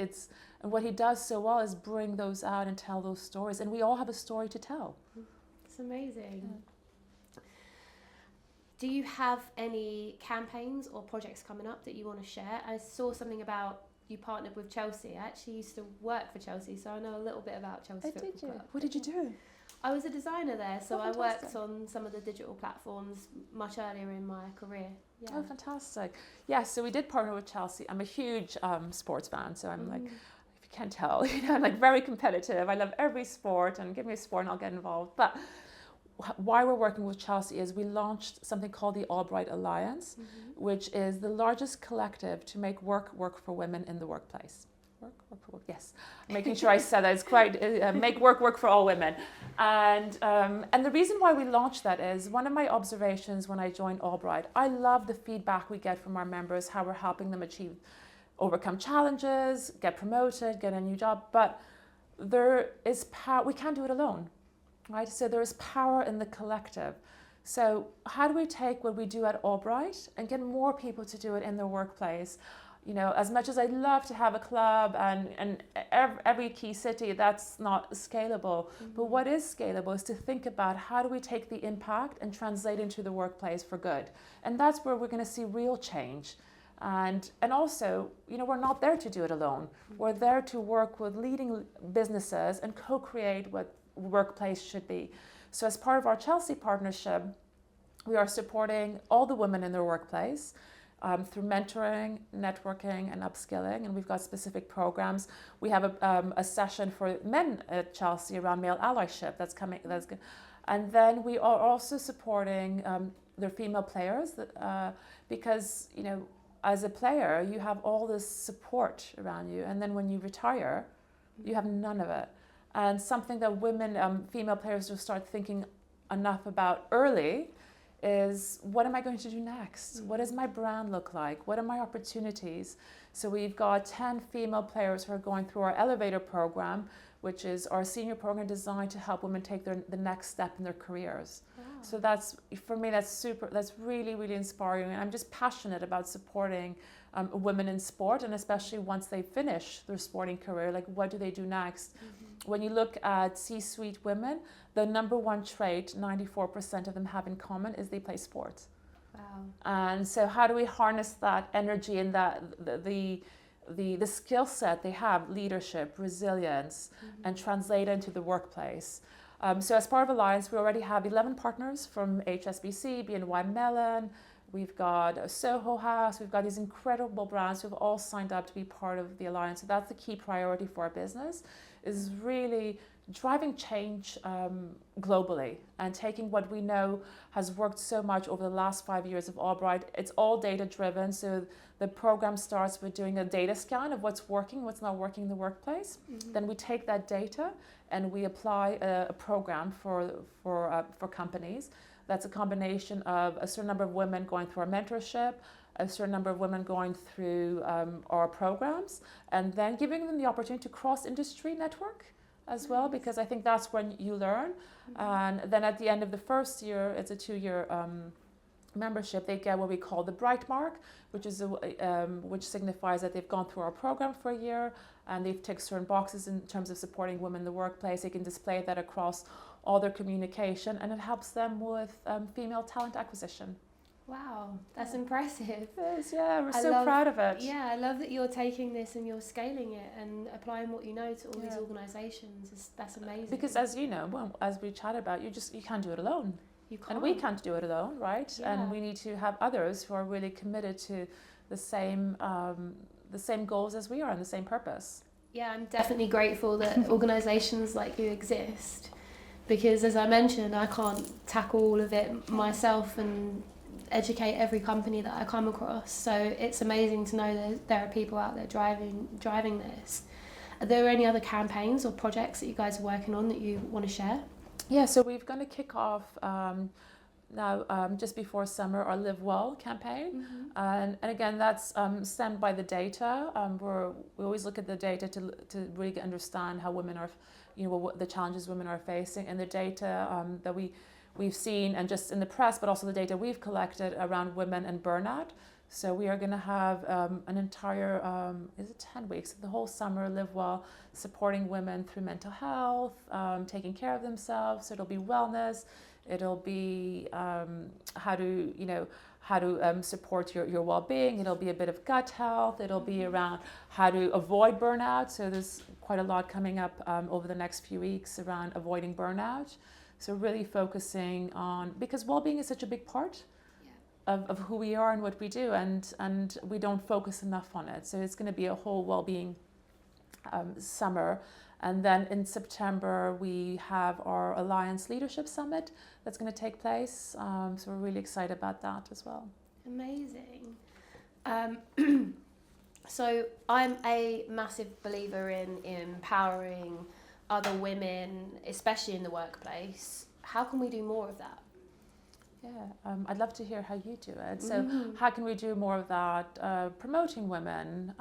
what he does so well is bring those out and tell those stories. And we all have a story to tell. It's amazing. Yeah. Do you have any campaigns or projects coming up that you want to share? I saw something about you partnered with Chelsea. I actually used to work for Chelsea, so I know a little bit about Chelsea Football Club. What did you do? I was a designer there, so I worked on some of the digital platforms much earlier in my career. Yeah. Oh, fantastic. Yeah, so we did partner with Chelsea. I'm a huge sports fan, so I'm like, if you can't tell, I'm like very competitive. I love every sport, and give me a sport and I'll get involved. But why we're working with Chelsea is we launched something called the AllBright Alliance, which is the largest collective to make work for women in the workplace. Work, yes. Making sure I said that. It's quite, make work for all women. And the reason why we launched that is one of my observations when I joined AllBright, I love the feedback we get from our members, how we're helping them overcome challenges, get promoted, get a new job, but there is power, we can't do it alone, right? So there is power in the collective. So how do we take what we do at AllBright and get more people to do it in their workplace? As much as I'd love to have a club and every key city, that's not scalable. But what is scalable is to think about how do we take the impact and translate into the workplace for good. And that's where we're going to see real change. And also, we're not there to do it alone. We're there to work with leading businesses and co-create what workplace should be. So as part of our Chelsea partnership, we are supporting all the women in their workplace through mentoring, networking, and upskilling, and we've got specific programs. We have a session for men at Chelsea around male allyship that's coming. That's good. And then we are also supporting their female players because as a player you have all this support around you, and then when you retire, you have none of it. And something that women, female players, will start thinking enough about early is what am I going to do next? What does my brand look like? What are my opportunities? So we've got 10 female players who are going through our elevator program, which is our senior program designed to help women take the next step in their careers. Wow. So that's, for me, that's really, really inspiring. And I'm just passionate about supporting women in sport, and especially once they finish their sporting career, like what do they do next? When you look at C-suite women, the number one trait 94% of them have in common is they play sports. Wow. And so how do we harness that energy and that the skill set they have, leadership, resilience, and translate it into the workplace? So as part of Alliance, we already have 11 partners from HSBC, BNY Mellon, we've got a Soho House, we've got these incredible brands who have all signed up to be part of the Alliance. So that's the key priority for our business, is really driving change globally and taking what we know has worked so much over the last 5 years of AllBright. It's all data driven, so the program starts with doing a data scan of what's working, what's not working in the workplace. Then we take that data and we apply a program for companies. That's a combination of a certain number of women going through our mentorship, a certain number of women going through our programs, and then giving them the opportunity to cross-industry network as well, because I think that's when you learn. And then at the end of the first year, it's a 2-year membership, they get what we call the Bright Mark, which is which signifies that they've gone through our program for a year and they've ticked certain boxes in terms of supporting women in the workplace. They can display that across all their communication, and it helps them with female talent acquisition. Wow, that's impressive. It is, yeah, we're so proud of it. Yeah, I love that you're taking this and you're scaling it and applying what you know to all these organisations. That's amazing. Because as you know, well, as we chatted about, you can't do it alone. You can't. And we can't do it alone, right? Yeah. And we need to have others who are really committed to the same goals as we are and the same purpose. Yeah, I'm definitely grateful that organisations like you exist, because as I mentioned, I can't tackle all of it myself and educate every company that I come across. So it's amazing to know that there are people out there driving this. Are there any other campaigns or projects that you guys are working on that you want to share? Yeah, so we're going to kick off now just before summer our Live Well campaign, and again that's stemmed by the data. We always look at the data to really understand how women are, what the challenges women are facing, and the data that we've seen, and just in the press, but also the data we've collected around women and burnout. So we are going to have an entire, 10 weeks, the whole summer, Live Well, supporting women through mental health, taking care of themselves. So it'll be wellness, it'll be how to support your well-being. It'll be a bit of gut health. It'll be around how to avoid burnout. So there's quite a lot coming up over the next few weeks around avoiding burnout. So really focusing on, because well-being is such a big part of who we are and what we do, and we don't focus enough on it. So it's going to be a whole well-being summer. And then in September, we have our Alliance Leadership Summit that's going to take place. So we're really excited about that as well. Amazing. So I'm a massive believer in empowering other women, especially in the workplace. How can we do more of that? Yeah, I'd love to hear how you do it. So how can we do more of that? Promoting women,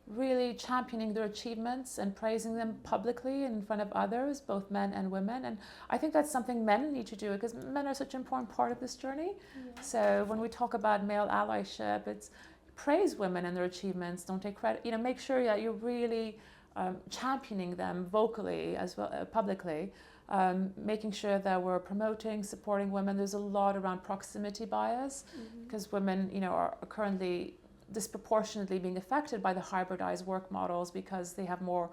really championing their achievements and praising them publicly in front of others, both men and women. And I think that's something men need to do, because men are such an important part of this journey. Yeah. So when we talk about male allyship, it's praise women and their achievements, don't take credit, make sure that you're really championing them vocally as well, publicly. Making sure that we're promoting, supporting women. There's a lot around proximity bias, because women, are currently disproportionately being affected by the hybridized work models, because they have more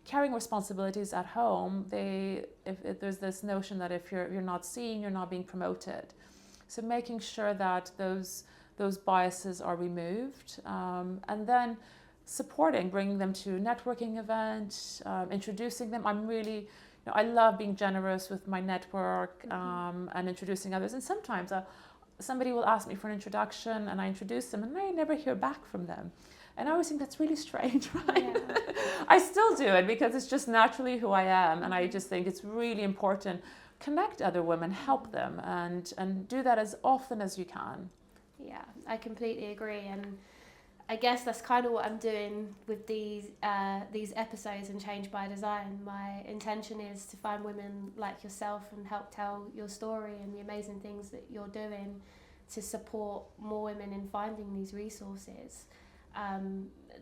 carrying responsibilities at home. If there's this notion that if you're not seen, you're not being promoted. So making sure that those biases are removed, and then supporting, bringing them to networking events, introducing them. I love being generous with my network and introducing others. And sometimes somebody will ask me for an introduction and I introduce them and I never hear back from them. And I always think that's really strange, right? Yeah. I still do it because it's just naturally who I am. And I just think it's really important connect other women, help them, and do that as often as you can. Yeah, I completely agree, and I guess that's kind of what I'm doing with these episodes and Change by Design. My intention is to find women like yourself and help tell your story and the amazing things that you're doing to support more women in finding these resources.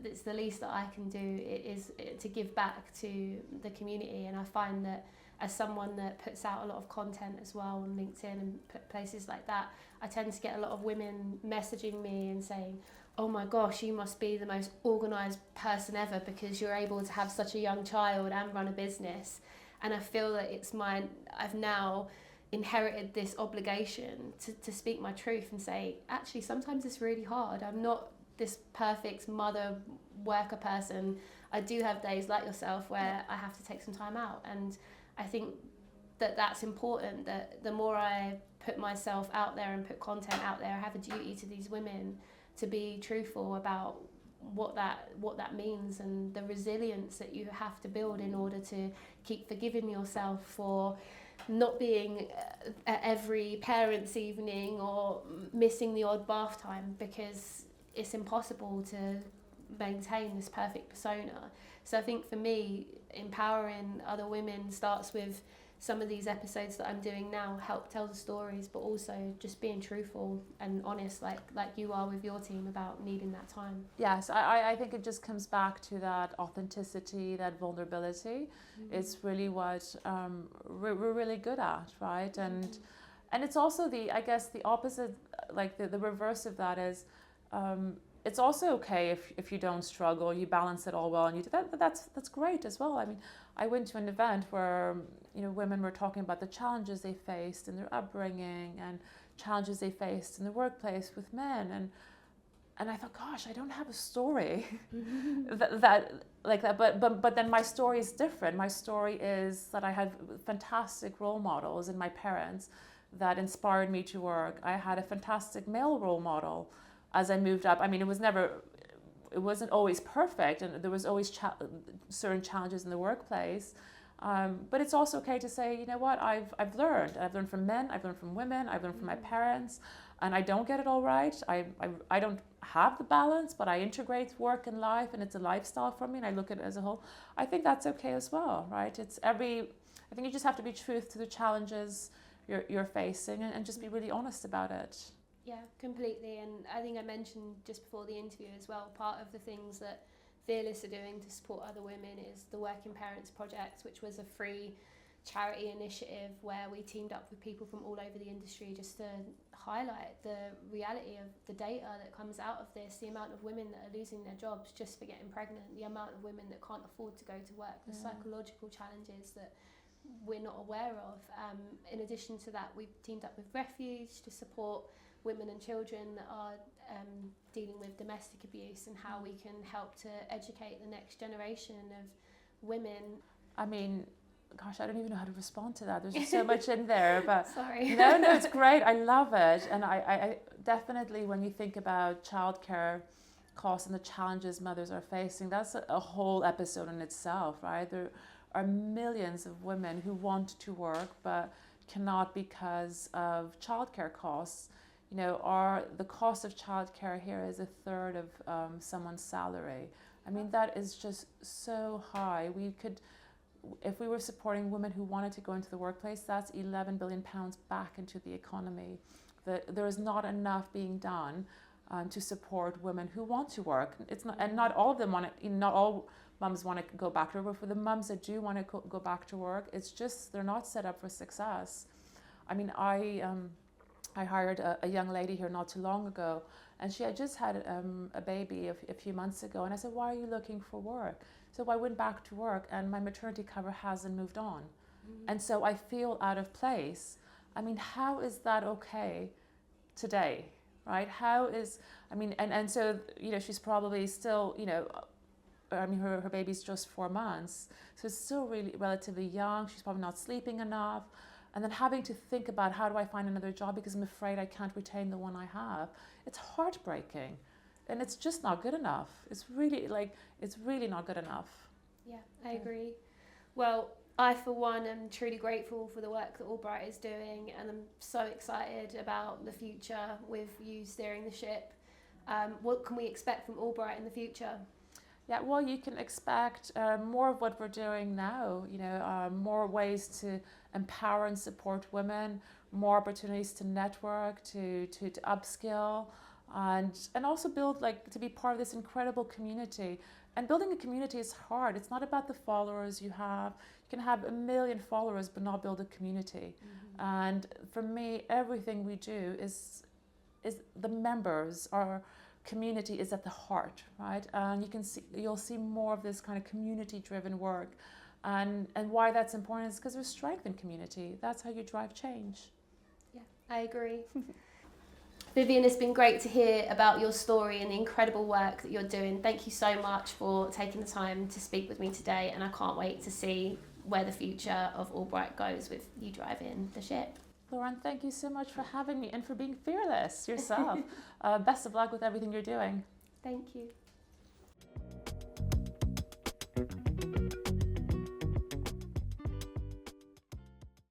It's the least that I can do is to give back to the community, and I find that as someone that puts out a lot of content as well on LinkedIn and places like that, I tend to get a lot of women messaging me and saying, oh my gosh, you must be the most organised person ever because you're able to have such a young child and run a business. And I feel that I've now inherited this obligation to speak my truth and say, actually, sometimes it's really hard. I'm not this perfect mother worker person. I do have days like yourself where I have to take some time out. And I think that that's important, that the more I put myself out there and put content out there, I have a duty to these women to be truthful about what that means and the resilience that you have to build in order to keep forgiving yourself for not being at every parents' evening or missing the odd bath time, because it's impossible to maintain this perfect persona. So I think for me, empowering other women starts with some of these episodes that I'm doing now, help tell the stories, but also just being truthful and honest, like you are with your team, about needing that time. Yes, I think it just comes back to that authenticity, that vulnerability. Mm-hmm. It's really what we're really good at, right? And it's also the opposite, like the reverse of that is, it's also okay if you don't struggle, you balance it all well, and you do that. That's great as well. I mean, I went to an event where women were talking about the challenges they faced in their upbringing and challenges they faced in the workplace with men, and I thought, gosh, I don't have a story that like that. But then my story is different. My story is that I had fantastic role models in my parents that inspired me to work. I had a fantastic male role model as I moved up. I mean, it wasn't always perfect, and there was always certain challenges in the workplace. But it's also okay to say, you know what, I've learned from men, I've learned from women, I've learned from my parents, and I don't get it all right. I don't have the balance, but I integrate work and life, and it's a lifestyle for me, and I look at it as a whole. I think that's okay as well, right? I think you just have to be true to the challenges you're facing, and just be really honest about it. Yeah, completely. And I think I mentioned just before the interview as well, part of the things that Fearless are doing to support other women is the Working Parents Project, which was a free charity initiative where we teamed up with people from all over the industry just to highlight the reality of the data that comes out of this, the amount of women that are losing their jobs just for getting pregnant, the amount of women that can't afford to go to work, the psychological challenges that we're not aware of. In addition to that, we've teamed up with Refuge to support women and children that are dealing with domestic abuse, and how we can help to educate the next generation of women. I mean, gosh, I don't even know how to respond to that. There's just so much in there. But Sorry. No, it's great. I love it. And I definitely, when you think about childcare costs and the challenges mothers are facing, that's a whole episode in itself, right? There are millions of women who want to work but cannot because of childcare costs. The cost of childcare here is a third of someone's salary. I mean, that is just so high. If we were supporting women who wanted to go into the workplace, that's £11 billion back into the economy. There is not enough being done to support women who want to work. Not all of them want to. Not all mums want to go back to work. For the mums that do want to go back to work, it's just they're not set up for success. I mean, I hired a young lady here not too long ago, and she had just had a baby a few months ago, and I said, why are you looking for work? So I went back to work, and my maternity cover hasn't moved on. And so I feel out of place. I mean, how is that okay today, right? And so, she's probably still, her baby's just 4 months, so it's still really relatively young. She's probably not sleeping enough. And then having to think about, how do I find another job because I'm afraid I can't retain the one I have. It's heartbreaking, and it's just not good enough. It's really not good enough. Yeah, I agree. Well, I, for one, am truly grateful for the work that AllBright is doing, and I'm so excited about the future with you steering the ship. What can we expect from AllBright in the future? Yeah, well, you can expect more of what we're doing now, more ways to empower and support women, more opportunities to network, to upskill, and also build, to be part of this incredible community. And building a community is hard. It's not about the followers you have. You can have 1 million followers but not build a community. Mm-hmm. And for me, everything we do is the members, our community is at the heart, right? And you'll see more of this kind of community-driven work. And why that's important is because there's strength in community. That's how you drive change. Yeah, I agree. Viviane, it's been great to hear about your story and the incredible work that you're doing. Thank you so much for taking the time to speak with me today, and I can't wait to see where the future of AllBright goes with you driving the ship. Lauren, thank you so much for having me and for being fearless yourself. Best of luck with everything you're doing. Thank you.